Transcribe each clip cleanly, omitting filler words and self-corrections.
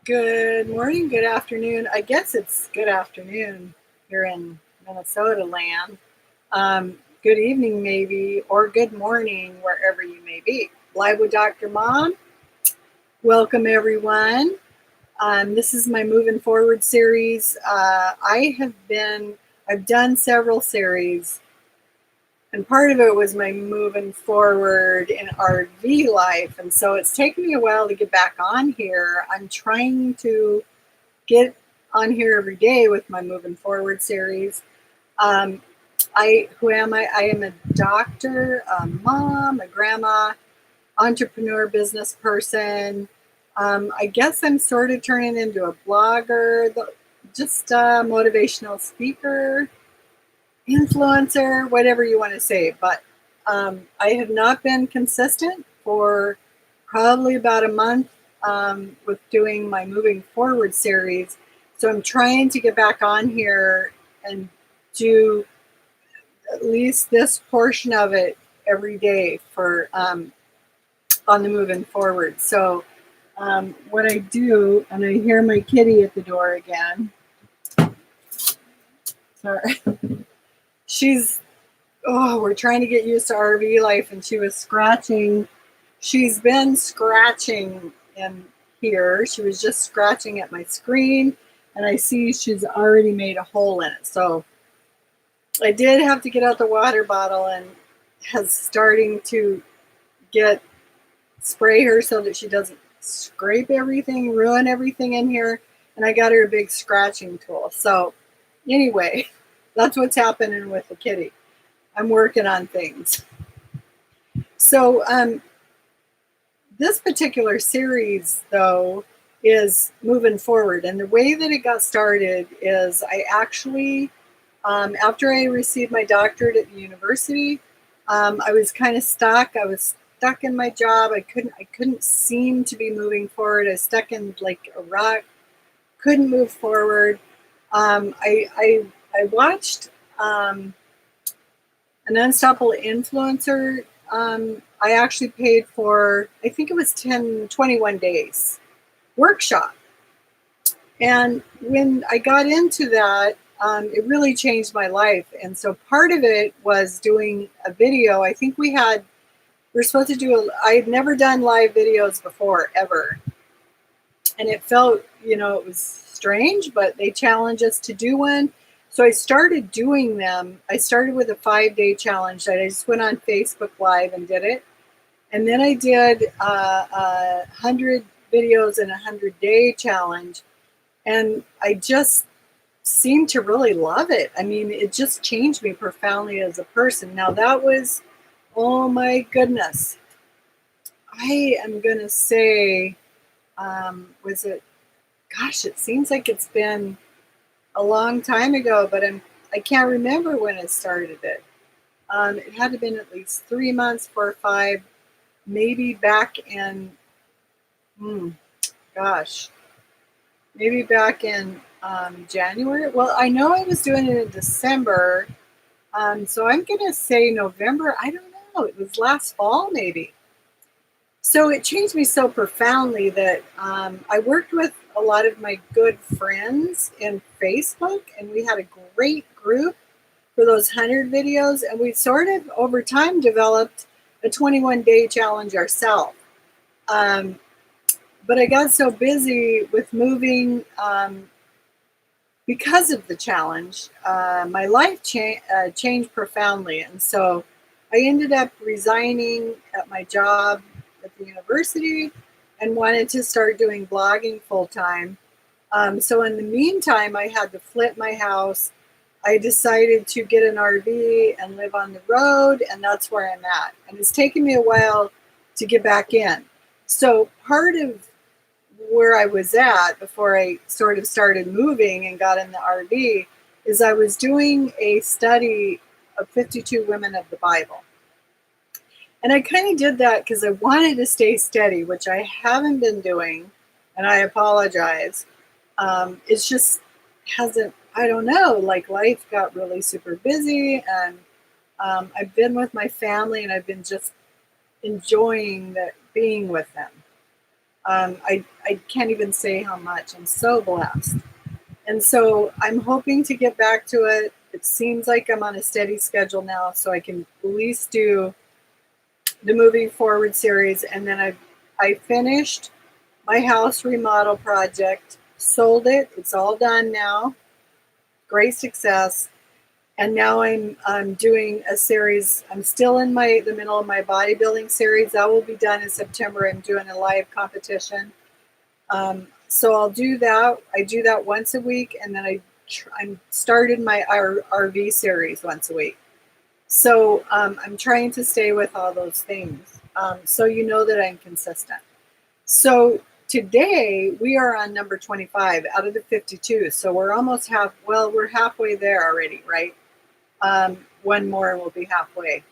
Good morning, good afternoon. I guess it's good afternoon here in Minnesota land. Good evening, maybe, or good morning, wherever you may be. Live with Dr. Mom. Welcome, everyone. This is my Moving Forward series. I've done several series, and part of it was my moving forward in RV life. And so it's taken me a while to get back on here. I'm trying to get on here every day with my Moving Forward series. Who am I? I am a doctor, a mom, a grandma, entrepreneur, business person. I guess I'm sort of turning into a blogger, just a motivational speaker, influencer, whatever you want to say. But I have not been consistent for probably about a month with doing my Moving Forward series. So I'm trying to get back on here and do at least this portion of it every day for on the Moving Forward. So what I do, and I hear my kitty at the door again. Sorry. We're trying to get used to RV life, and she was scratching. She's been scratching in here. She was just scratching at my screen, and I see she's already made a hole in it. So I did have to get out the water bottle and has starting to spray her so that she doesn't scrape everything, ruin everything in here. And I got her a big scratching tool. So anyway, that's what's happening with the kitty. I'm working on things. So this particular series, though, is Moving Forward. And the way that it got started is I actually, after I received my doctorate at the university, I was kind of stuck. I was stuck in my job. I couldn't seem to be moving forward. I was stuck in like a rut. Couldn't move forward. I watched an Unstoppable Influencer. I actually paid for, I think it was 21 days workshop. And when I got into that, it really changed my life. And so part of it was doing a video. I think we're supposed to do I'd never done live videos before, ever. And it felt, it was strange, but they challenged us to do one. So I started doing them. I started with a 5-day challenge that I just went on Facebook Live and did it. And then I did 100 videos in a 100-day challenge. And I just seemed to really love it. I mean, it just changed me profoundly as a person. Now that was, oh my goodness. I am going to say, it seems like it's been a long time ago, but I can't remember when I started it. It had to have been at least 3 months, 4 or 5, maybe back in, maybe back in January. Well, I know I was doing it in December, so I'm going to say November. I don't know. It was last fall, maybe. So it changed me so profoundly that I worked with a lot of my good friends in Facebook, and we had a great group for those 100 videos, and we sort of over time developed a 21-day challenge ourselves. But I got so busy with moving because of the challenge, my life changed profoundly. And so I ended up resigning at my job at the university and wanted to start doing blogging full time. So in the meantime, I had to flip my house. I decided to get an RV and live on the road, and that's where I'm at. And it's taken me a while to get back in. So part of where I was at before I sort of started moving and got in the RV is I was doing a study of 52 women of the Bible. And I kind of did that because I wanted to stay steady, which I haven't been doing, and I apologize. It's just hasn't, I don't know, like life got really super busy, and I've been with my family, and I've been just enjoying being with them. I can't even say how much. I'm so blessed. And so I'm hoping to get back to it. It seems like I'm on a steady schedule now, so I can at least do the Moving Forward series. And then I finished my house remodel project, sold it. It's all done now. Great success. And now I'm doing a series. I'm still in the middle of my bodybuilding series. That will be done in September. I'm doing a live competition. So I'll do that. I do that once a week, and then I'm started my RV series once a week. So I'm trying to stay with all those things. So you know that I'm consistent. So today we are on number 25 out of the 52. So we're almost we're halfway there already, right? One more and we'll be halfway.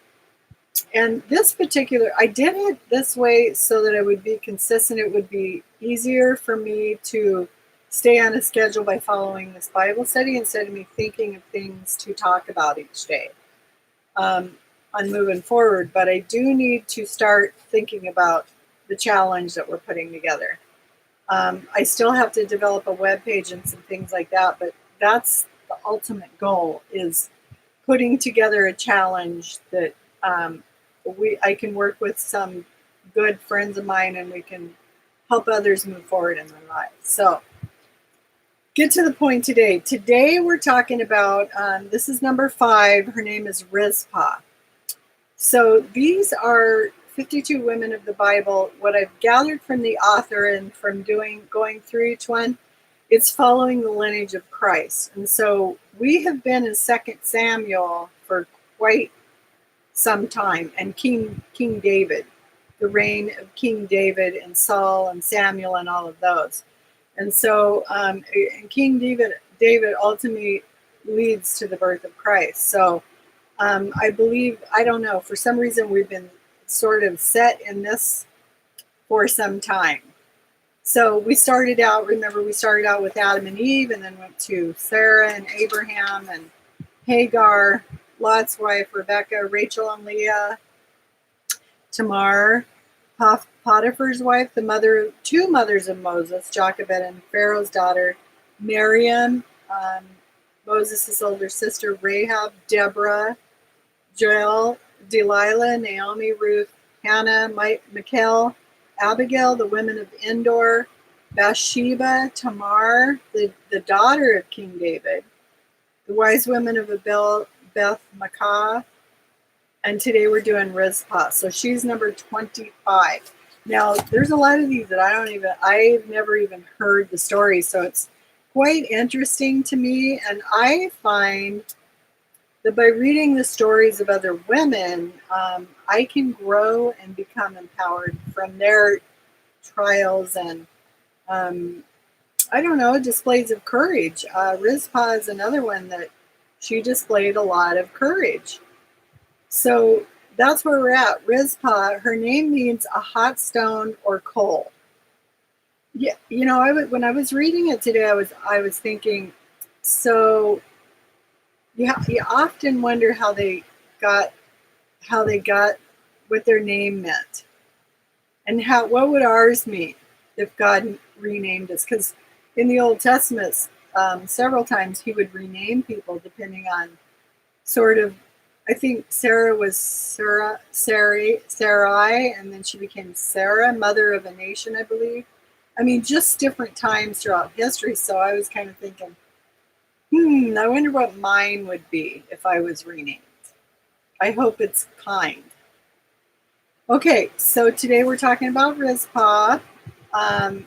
And this particular, I did it this way so that it would be consistent. It would be easier for me to stay on a schedule by following this Bible study instead of me thinking of things to talk about each day on moving forward. But I do need to start thinking about the challenge that we're putting together. I still have to develop a web page and some things like that, but that's the ultimate goal, is putting together a challenge that I can work with some good friends of mine, and we can help others move forward in their lives. So get to the point today. Today we're talking about, this is number 5. Her name is Rizpah. So these are 52 women of the Bible. What I've gathered from the author and from going through each one, it's following the lineage of Christ. And so we have been in 2 Samuel for quite some time, and King David, the reign of King David and Saul and Samuel and all of those. And so King David ultimately leads to the birth of Christ. So I believe, I don't know, for some reason we've been sort of set in this for some time. So we started out with Adam and Eve, and then went to Sarah and Abraham and Hagar, Lot's wife, Rebecca, Rachel and Leah, Tamar, Potiphar's wife, two mothers of Moses, Jochebed and Pharaoh's daughter, Miriam, Moses' older sister, Rahab, Deborah, Joel, Delilah, Naomi, Ruth, Hannah, Michal, Abigail, the women of Endor, Bathsheba, Tamar, the daughter of King David, the wise women of Beth Makkah, and today we're doing Rizpah. So she's number 25. Now, there's a lot of these that I've never even heard the story, so it's quite interesting to me, and I find that by reading the stories of other women, I can grow and become empowered from their trials and, I don't know, displays of courage. Rizpah is another one that she displayed a lot of courage. So that's where we're at. Rizpah, her name means a hot stone or coal. Yeah, when I was reading it today, I was thinking, so you often wonder how they got what their name meant, and what would ours mean if God renamed us? Because in the Old Testament, several times he would rename people depending on sort of. I think Sarah was Sarai, and then she became Sarah, mother of a nation, I believe. I mean, just different times throughout history. So I was kind of thinking, I wonder what mine would be if I was renamed. I hope it's kind. Okay, so today we're talking about Rizpah. 2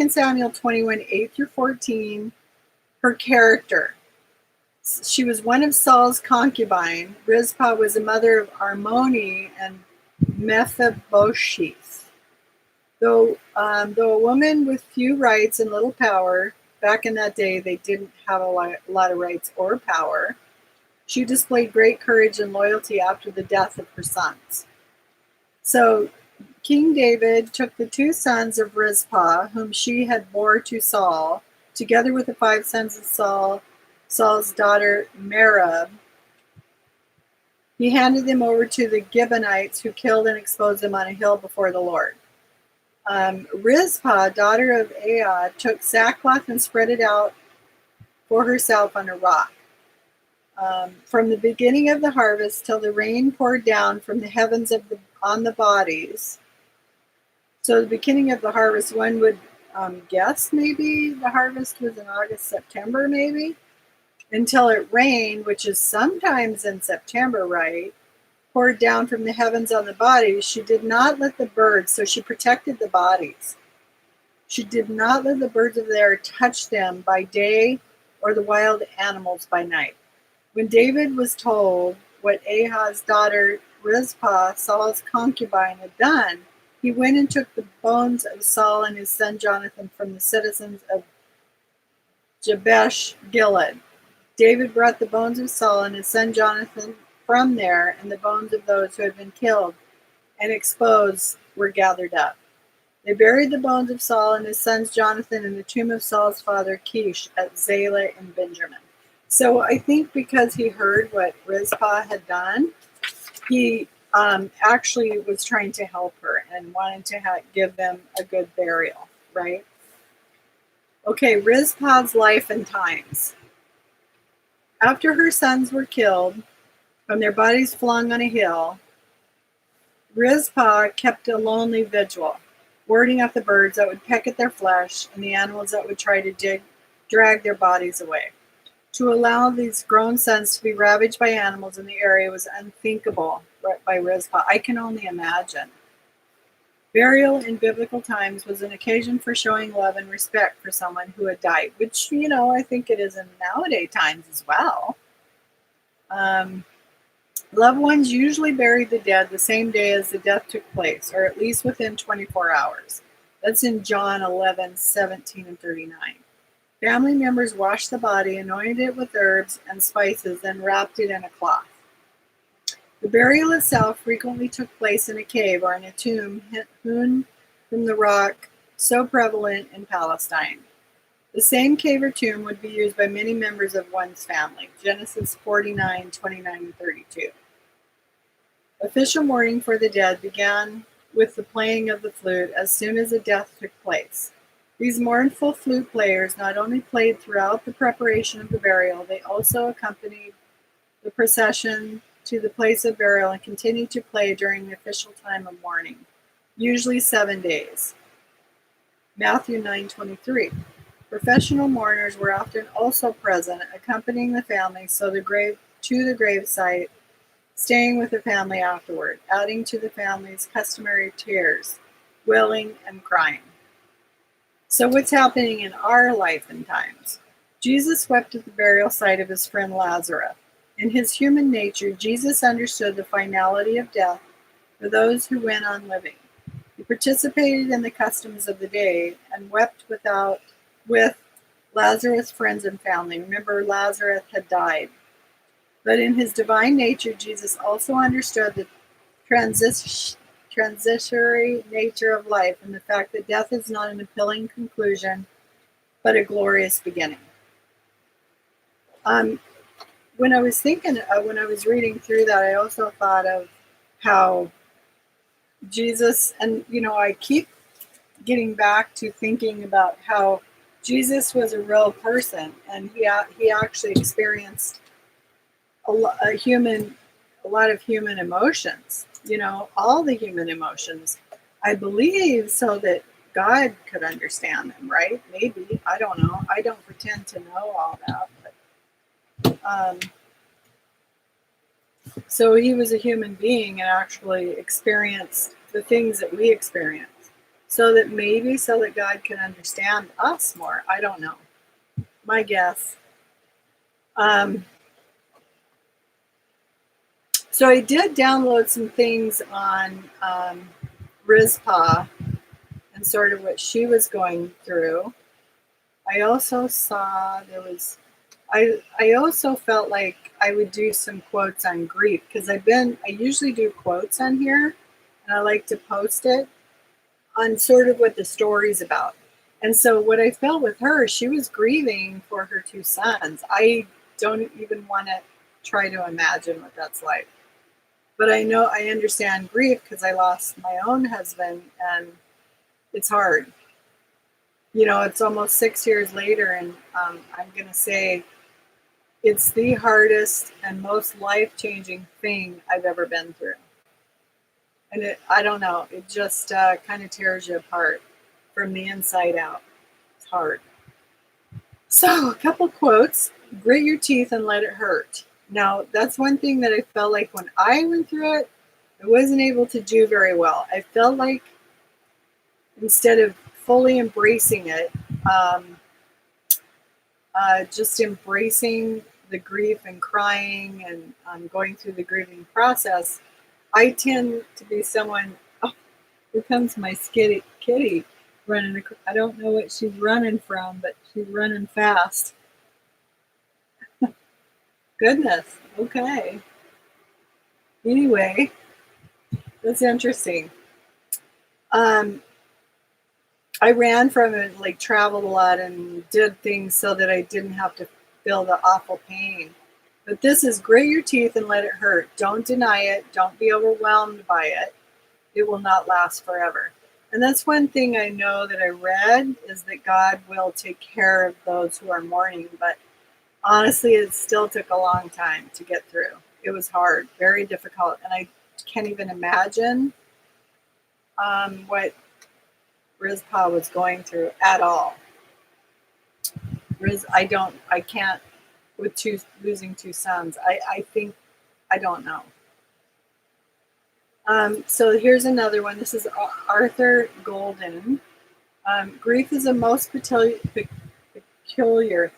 Samuel 21, 8 through 14. Her character. She was one of Saul's concubine. Rizpah was the mother of Armoni and Mephibosheth. Though a woman with few rights and little power, back in that day they didn't have a lot of rights or power, she displayed great courage and loyalty after the death of her sons. So King David took the 2 sons of Rizpah, whom she had bore to Saul, together with the 5 sons of Saul's daughter Merab. He handed them over to the Gibeonites, who killed and exposed them on a hill before the Lord. Rizpah, daughter of Ed, took sackcloth and spread it out for herself on a rock. From the beginning of the harvest till the rain poured down from the heavens on the bodies. So the beginning of the harvest, one would guess maybe the harvest was in August, September, maybe, until it rained, which is sometimes in September, right? Poured down from the heavens on the bodies. She did not let the birds, so she protected the bodies. She did not let the birds of the air touch them by day or the wild animals by night. When David was told what Ahaz's daughter Rizpah, Saul's concubine, had done, he went and took the bones of Saul and his son Jonathan from the citizens of Jabesh Gilead. David brought the bones of Saul and his son Jonathan from there, and the bones of those who had been killed and exposed were gathered up. They buried the bones of Saul and his sons Jonathan in the tomb of Saul's father Kish at Zelah in Benjamin. So I think because he heard what Rizpah had done, he actually was trying to help her and wanted to give them a good burial, right? Okay, Rizpah's life and times. After her sons were killed and their bodies flung on a hill, Rizpah kept a lonely vigil, warding off the birds that would peck at their flesh and the animals that would try to drag their bodies away. To allow these grown sons to be ravaged by animals in the area was unthinkable by Rizpah. I can only imagine. Burial in biblical times was an occasion for showing love and respect for someone who had died, which, I think it is in nowadays times as well. Loved ones usually buried the dead the same day as the death took place, or at least within 24 hours. That's in John 11:17 and 39. Family members washed the body, anointed it with herbs and spices, then wrapped it in a cloth. The burial itself frequently took place in a cave or in a tomb hewn from the rock so prevalent in Palestine. The same cave or tomb would be used by many members of one's family. Genesis 49:29 and 32. Official mourning for the dead began with the playing of the flute as soon as the death took place. These mournful flute players not only played throughout the preparation of the burial, they also accompanied the procession to the place of burial and continued to play during the official time of mourning, usually 7 days. Matthew 9:23. Professional mourners were often also present, accompanying the family to the grave site, staying with the family afterward, adding to the family's customary tears, wailing and crying. So what's happening in our life and times? Jesus wept at the burial site of his friend Lazarus. In his human nature, Jesus understood the finality of death for those who went on living. He participated in the customs of the day and wept with Lazarus' friends and family. Remember, Lazarus had died. But in his divine nature, Jesus also understood the transitory nature of life and the fact that death is not an appealing conclusion, but a glorious beginning. When I was reading through that, I also thought of how Jesus, and I keep getting back to thinking about how Jesus was a real person, and he actually experienced a lot of human emotions, all the human emotions, I believe, so that God could understand them, right? Maybe, I don't know. I don't pretend to know all that, but so he was a human being and actually experienced the things that we experience, so that God can understand us more. I don't know. My guess. So I did download some things on Rizpah and sort of what she was going through. I also saw I also felt like I would do some quotes on grief, because I usually do quotes on here, and I like to post it on sort of what the story's about. And so what I felt with her, she was grieving for her 2 sons. I don't even want to try to imagine what that's like. But I know I understand grief because I lost my own husband, and It's hard. It's almost 6 years later, and I'm going to say it's the hardest and most life-changing thing I've ever been through. And I don't know, it just kind of tears you apart from the inside out. It's hard. So, a couple quotes. Grit your teeth and let it hurt. Now, that's one thing that I felt like when I went through it, I wasn't able to do very well. I felt like instead of fully embracing it, um, just embracing the grief and crying and going through the grieving process, I tend to be someone. Oh, here comes my kitty running. I don't know what she's running from, but she's running fast. Goodness. Okay. Anyway, that's interesting. Um, I ran from it, like traveled a lot and did things so that I didn't have to feel the awful pain. But this is grit your teeth and let it hurt. Don't deny it. Don't be overwhelmed by it. It will not last forever. And that's one thing I know that I read is that God will take care of those who are mourning. But honestly, it still took a long time to get through. It was hard, very difficult. And I can't even imagine what Rizpah was going through at all. I can't, with losing two sons, I think, I don't know. So here's another one. This is Arthur Golden. Grief is a most peculiar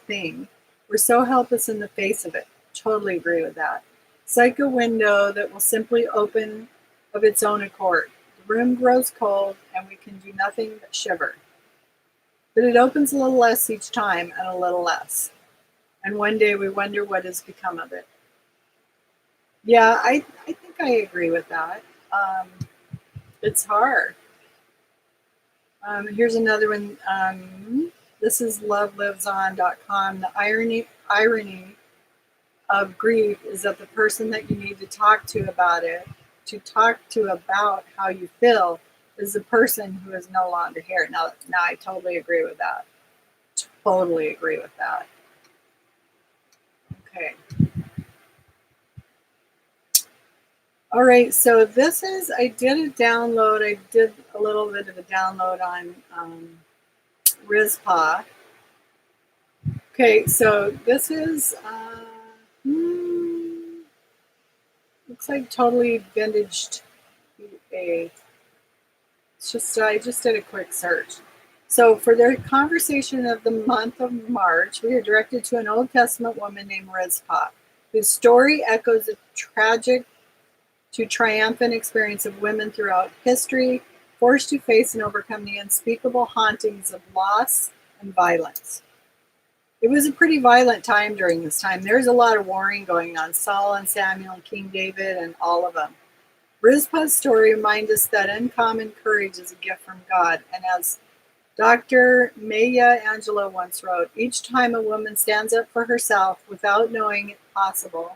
thing. We're so helpless in the face of it. Totally agree with that. It's like a window that will simply open of its own accord. The room grows cold and we can do nothing but shiver. But it opens a little less each time and a little less. And one day we wonder what has become of it. Yeah, I think I agree with that. It's hard. Here's another one. This is lovelivеson.com. The irony of grief is that the person that you need to talk to about how you feel, is the person who is no longer here. Now I totally agree with that. Totally agree with that. Okay. All right, so I did a download. I did a little bit of a download on Rizpah. Okay, so this is, looks like totally vintaged. I just did a quick search. So for their conversation of the month of March, we are directed to an Old Testament woman named Rizpah, whose story echoes the tragic to triumphant experience of women throughout history, forced to face and overcome the unspeakable hauntings of loss and violence. It was a pretty violent time during this time. There's a lot of warring going on. Saul and Samuel and King David and all of them. Rizpah's story reminds us that uncommon courage is a gift from God. And as Dr. Maya Angelou once wrote, each time a woman stands up for herself without knowing it possible,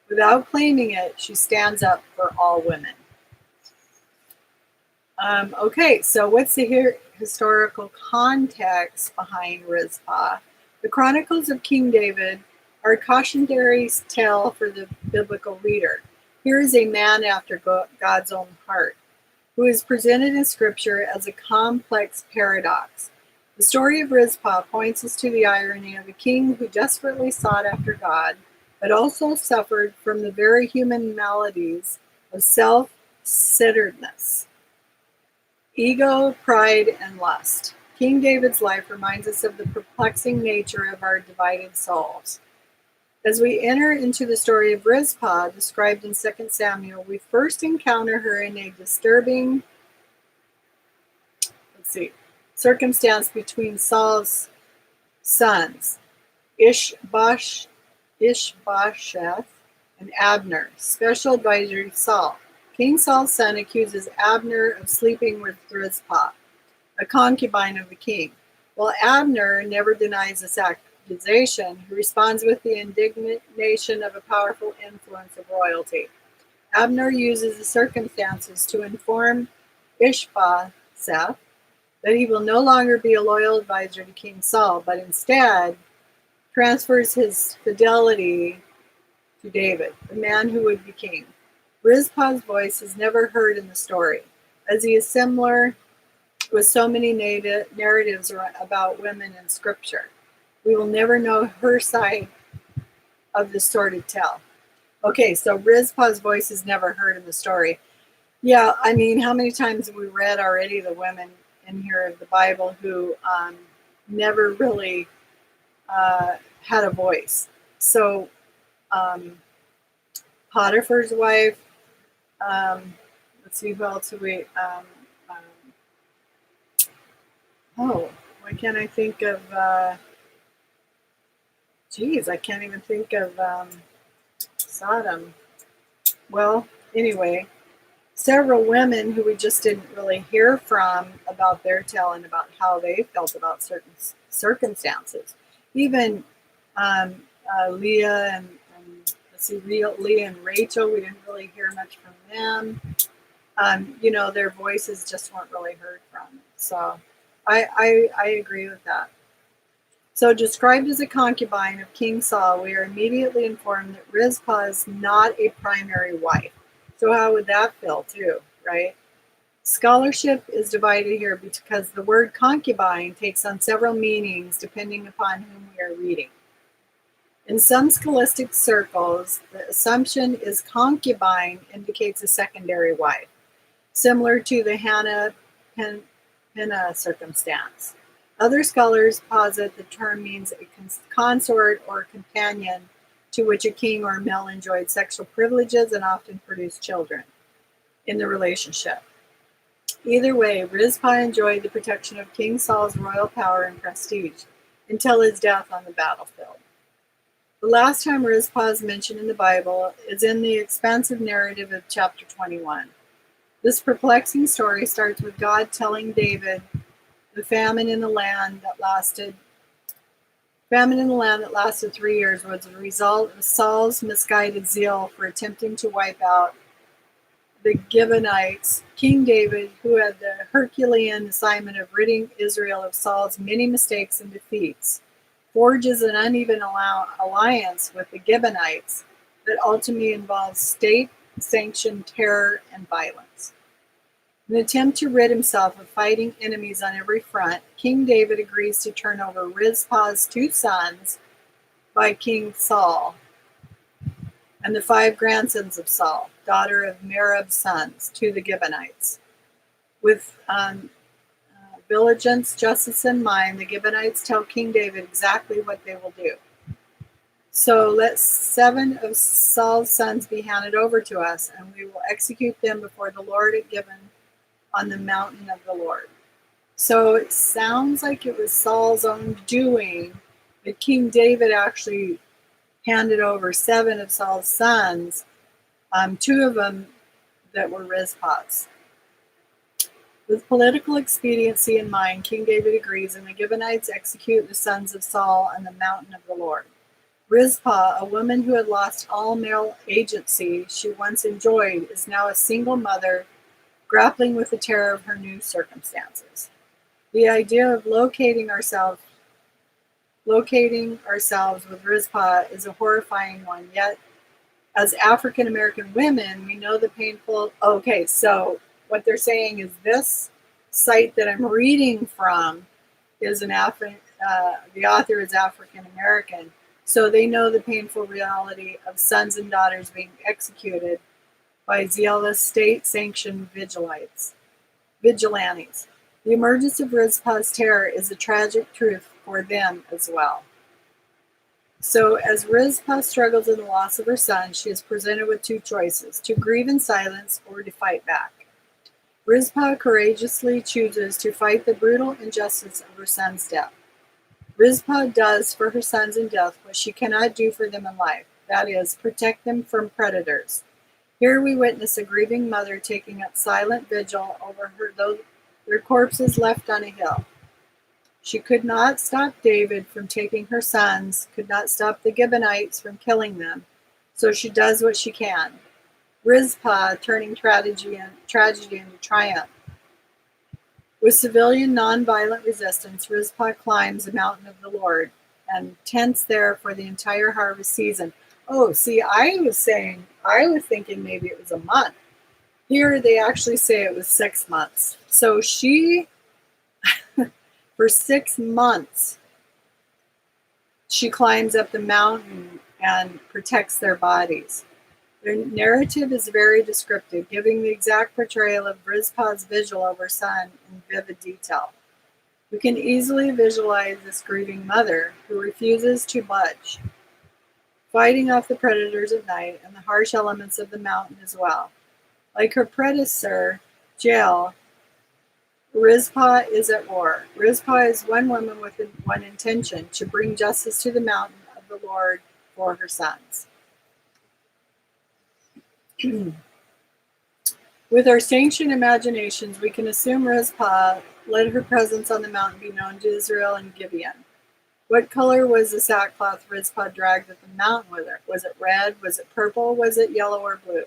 without claiming it, she stands up for all women. Okay, so what's the historical context behind Rizpah? The Chronicles of King David are a cautionary tale for the biblical reader. Here is a man after God's own heart, who is presented in Scripture as a complex paradox. The story of Rizpah points us to the irony of a king who desperately sought after God, but also suffered from the very human maladies of self-centeredness, ego, pride, and lust. King David's life reminds us of the perplexing nature of our divided souls. As we enter into the story of Rizpah, described in 2 Samuel, we first encounter her in a disturbing, circumstance between Saul's sons, Ishbosheth and Abner, special advisor to Saul. King Saul's son accuses Abner of sleeping with Rizpah, a concubine of the king. While Abner never denies this accusation, he responds with the indignation of a powerful influence of royalty. Abner uses the circumstances to inform Ishbosheth that he will no longer be a loyal advisor to King Saul, but instead transfers his fidelity to David, the man who would be king. Rizpah's voice is never heard in the story, as he is similar with so many narratives about women in Scripture. We will never know her side of the story to tell. Okay, so Rizpah's voice is never heard in the story. Yeah, I mean, how many times have we read already the women in here of the Bible who never really had a voice? So, Potiphar's wife, let's see, who else have we, oh, why can't I think of, geez, I can't even think of Sodom. Well, anyway, several women who we just didn't really hear from about their telling about how they felt about certain circumstances. Even Leah and let's see, Leah and Rachel, we didn't really hear much from them. Their voices just weren't really heard from. So I agree with that. So, described as a concubine of King Saul, we are immediately informed that Rizpah is not a primary wife. So, how would that feel, too, right? Scholarship is divided here because the word concubine takes on several meanings depending upon whom we are reading. In some scholastic circles, the assumption is concubine indicates a secondary wife, similar to the Hannah Penna circumstance. Other scholars posit the term means a consort or companion to which a king or male enjoyed sexual privileges and often produced children in the relationship. Either way, Rizpah enjoyed the protection of King Saul's royal power and prestige until his death on the battlefield. The last time Rizpah is mentioned in the Bible is in the expansive narrative of chapter 21. This perplexing story starts with God telling David the famine in the land that lasted 3 years was a result of Saul's misguided zeal for attempting to wipe out the Gibeonites. King David, who had the Herculean assignment of ridding Israel of Saul's many mistakes and defeats, forges an uneven alliance with the Gibeonites that ultimately involves state-sanctioned terror and violence. In an attempt to rid himself of fighting enemies on every front, King David agrees to turn over Rizpah's 2 sons by King Saul and the 5 grandsons of Saul, daughter of Merib's sons, to the Gibeonites. With vigilance, justice in mind, the Gibeonites tell King David exactly what they will do. So let 7 of Saul's sons be handed over to us, and we will execute them before the Lord at Gibeon on the mountain of the Lord. So it sounds like it was Saul's own doing that King David actually handed over 7 of Saul's sons, 2 of them that were Rizpah's. With political expediency in mind, King David agrees, and the Gibeonites execute the sons of Saul on the mountain of the Lord. Rizpah, a woman who had lost all male agency she once enjoyed, is now a single mother grappling with the terror of her new circumstances. The idea of locating ourselves with Rizpah is a horrifying one, yet as African American women, we know the painful. Okay, so what they're saying is this site that I'm reading from is the author is African American, so they know the painful reality of sons and daughters being executed by zealous state-sanctioned vigilantes. The emergence of Rizpah's terror is a tragic truth for them as well. So as Rizpah struggles in the loss of her son, she is presented with 2 choices: to grieve in silence or to fight back. Rizpah courageously chooses to fight the brutal injustice of her son's death. Rizpah does for her sons in death what she cannot do for them in life, that is, protect them from predators. Here we witness a grieving mother taking up silent vigil over their corpses left on a hill. She could not stop David from taking her sons, could not stop the Gibeonites from killing them, so she does what she can. Rizpah turning tragedy into triumph. With civilian nonviolent resistance, Rizpah climbs the mountain of the Lord and tents there for the entire harvest season. Oh, see, I was thinking maybe it was a month. Here they actually say it was 6 months. So for 6 months, she climbs up the mountain and protects their bodies. Their narrative is very descriptive, giving the exact portrayal of Rizpah's vigil of her son in vivid detail. We can easily visualize this grieving mother who refuses to budge, fighting off the predators at night and the harsh elements of the mountain as well. Like her predecessor, Jael, Rizpah is at war. Rizpah is one woman with one intention, to bring justice to the mountain of the Lord for her sons. With our sanctioned imaginations, we can assume Rizpah let her presence on the mountain be known to Israel and Gibeon. What color was the sackcloth Rizpah dragged up the mountain with her? Was it red? Was it purple? Was it yellow or blue?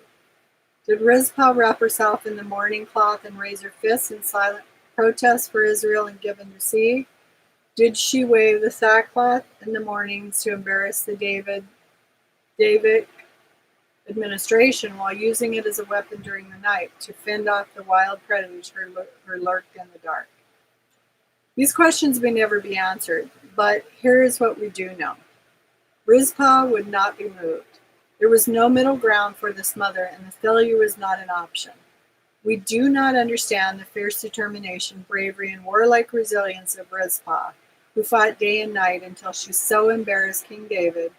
Did Rizpah wrap herself in the mourning cloth and raise her fists in silent protest for Israel and Gibeon to see? Did she wave the sackcloth in the mornings to embarrass the Davidic administration while using it as a weapon during the night to fend off the wild predators who lurked in the dark? These questions may never be answered, but here is what we do know. Rizpah would not be moved. There was no middle ground for this mother, and the failure was not an option. We do not understand the fierce determination, bravery, and warlike resilience of Rizpah, who fought day and night until she so embarrassed King David.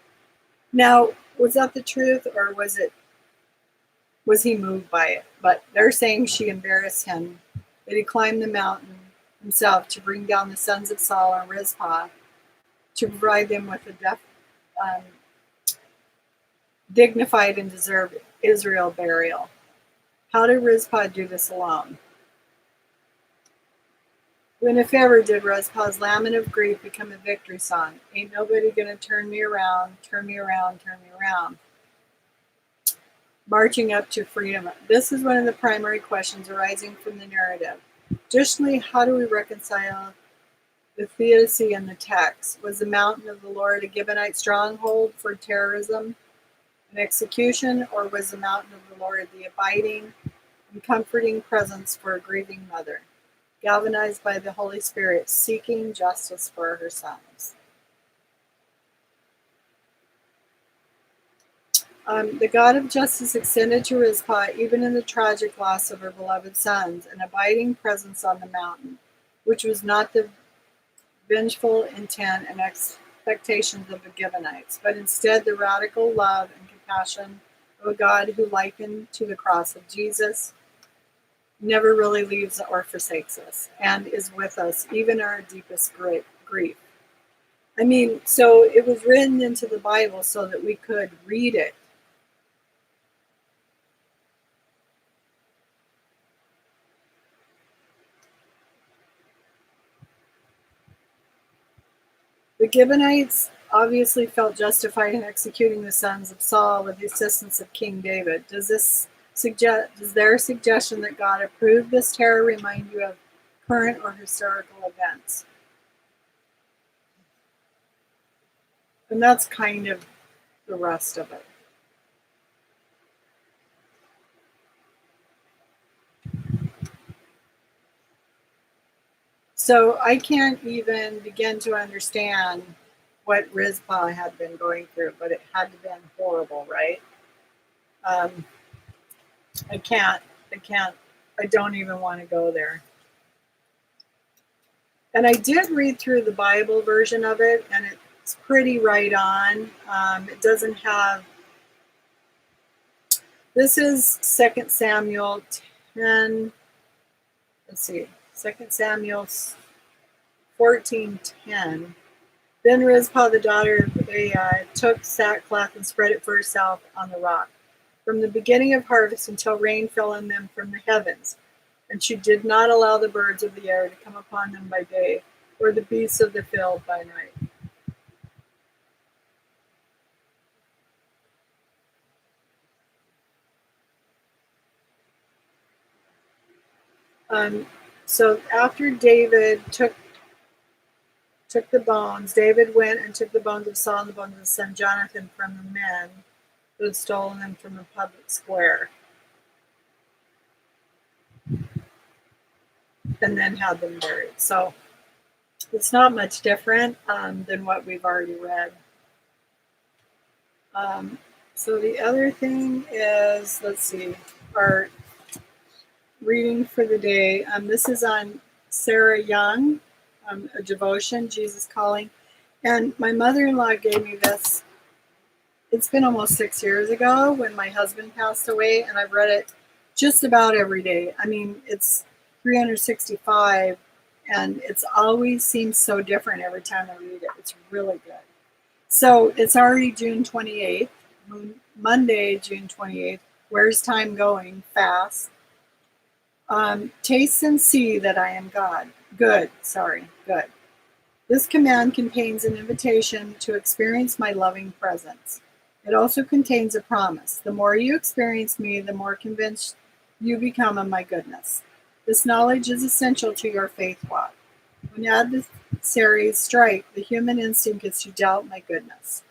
Now, was that the truth, or was he moved by it? But they're saying she embarrassed him, that he climbed the mountain himself to bring down the sons of Saul and Rizpah, to provide them with a dignified and deserved Israel burial. How did Rizpah do this alone? When, if ever, did Rizpah's lament of grief become a victory song? Ain't nobody gonna turn me around, turn me around, turn me around. Marching up to freedom. This is one of the primary questions arising from the narrative. Additionally, how do we reconcile the theodicy in the text? Was the mountain of the Lord a Gibeonite stronghold for terrorism and execution, or was the mountain of the Lord the abiding and comforting presence for a grieving mother, galvanized by the Holy Spirit, seeking justice for her sons? The God of justice extended to Rizpah, even in the tragic loss of her beloved sons, an abiding presence on the mountain, which was not the vengeful intent and expectations of the Gibeonites, but instead the radical love and compassion of a God who, likened to the cross of Jesus, never really leaves or forsakes us and is with us, even in our deepest grief. I mean, so it was written into the Bible so that we could read it. The Gibeonites obviously felt justified in executing the sons of Saul with the assistance of King David. Does their suggestion that God approved this terror remind you of current or historical events? And that's kind of the rest of it. So I can't even begin to understand what Rizpah had been going through, but it had to have been horrible, right? Um, I can't, I don't even want to go there. And I did read through the Bible version of it, and it's pretty right on. It doesn't have, this is 2 Samuel 10, let's see, 2 Samuel 14:10. Then Rizpah, the daughter of Ai, took sackcloth and spread it for herself on the rock, from the beginning of harvest until rain fell on them from the heavens. And she did not allow the birds of the air to come upon them by day, or the beasts of the field by night. Um, So after David took the bones, David went and took the bones of Saul and the bones of his son Jonathan from the men who had stolen them from the public square, and then had them buried. So it's not much different than what we've already read. So the other thing is, let's see, our reading for the day. This is on Sarah Young, a devotion, Jesus Calling. And my mother-in-law gave me this. It's been almost 6 years ago when my husband passed away, and I've read it just about every day. I mean, it's 365, and it's always seems so different every time I read it. It's really good. So it's already June 28th, Monday, June 28th. Where's time going? Fast. Taste and see that I am God. Good. This command contains an invitation to experience my loving presence. It also contains a promise. The more you experience me, the more convinced you become of my goodness. This knowledge is essential to your faith walk. When adversaries strike, the human instinct is to doubt my goodness.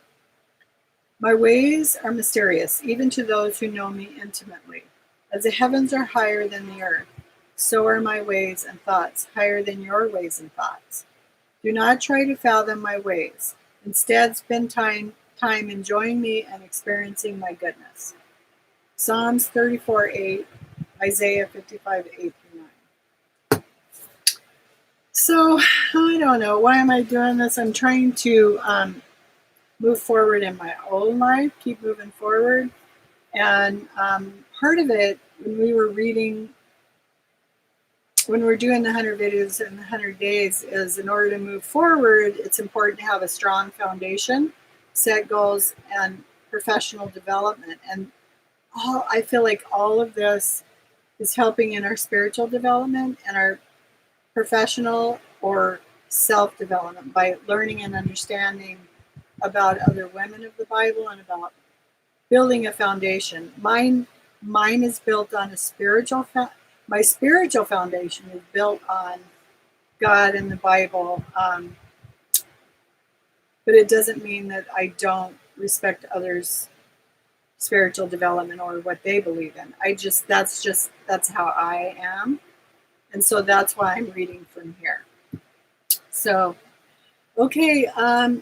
My ways are mysterious, even to those who know me intimately. As the heavens are higher than the earth, so are my ways and thoughts higher than your ways and thoughts. Do not try to fathom my ways. Instead, spend time enjoying me and experiencing my goodness. Psalms 34:8, Isaiah 55:8-9. So, I don't know. Why am I doing this? I'm trying to move forward in my own life, keep moving forward. And part of it, when we're doing the 100 videos in the 100 days, is in order to move forward, it's important to have a strong foundation, set goals, and professional development. And I feel like all of this is helping in our spiritual development and our professional or self-development by learning and understanding about other women of the Bible and about building a foundation. Mine is built on my spiritual foundation is built on God and the Bible, but it doesn't mean that I don't respect others' spiritual development or what they believe in. That's how I am, and so that's why I'm reading from here. So, okay,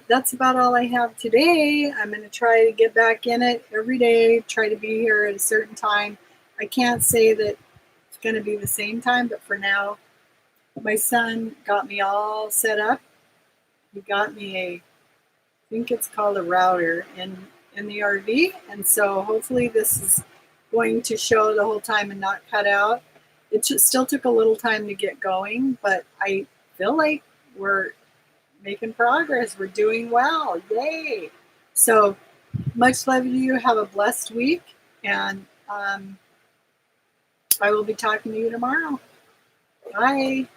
that's about all I have today. I'm going to try to get back in it every day, try to be here at a certain time. I can't say that it's going to be the same time, but for now, my son got me all set up. He got me I think it's called a router in the RV, and so hopefully this is going to show the whole time and not cut out. It still took a little time to get going, but I feel like we're making progress. We're doing well. Yay! So much love to you. Have a blessed week, and I will be talking to you tomorrow. Bye.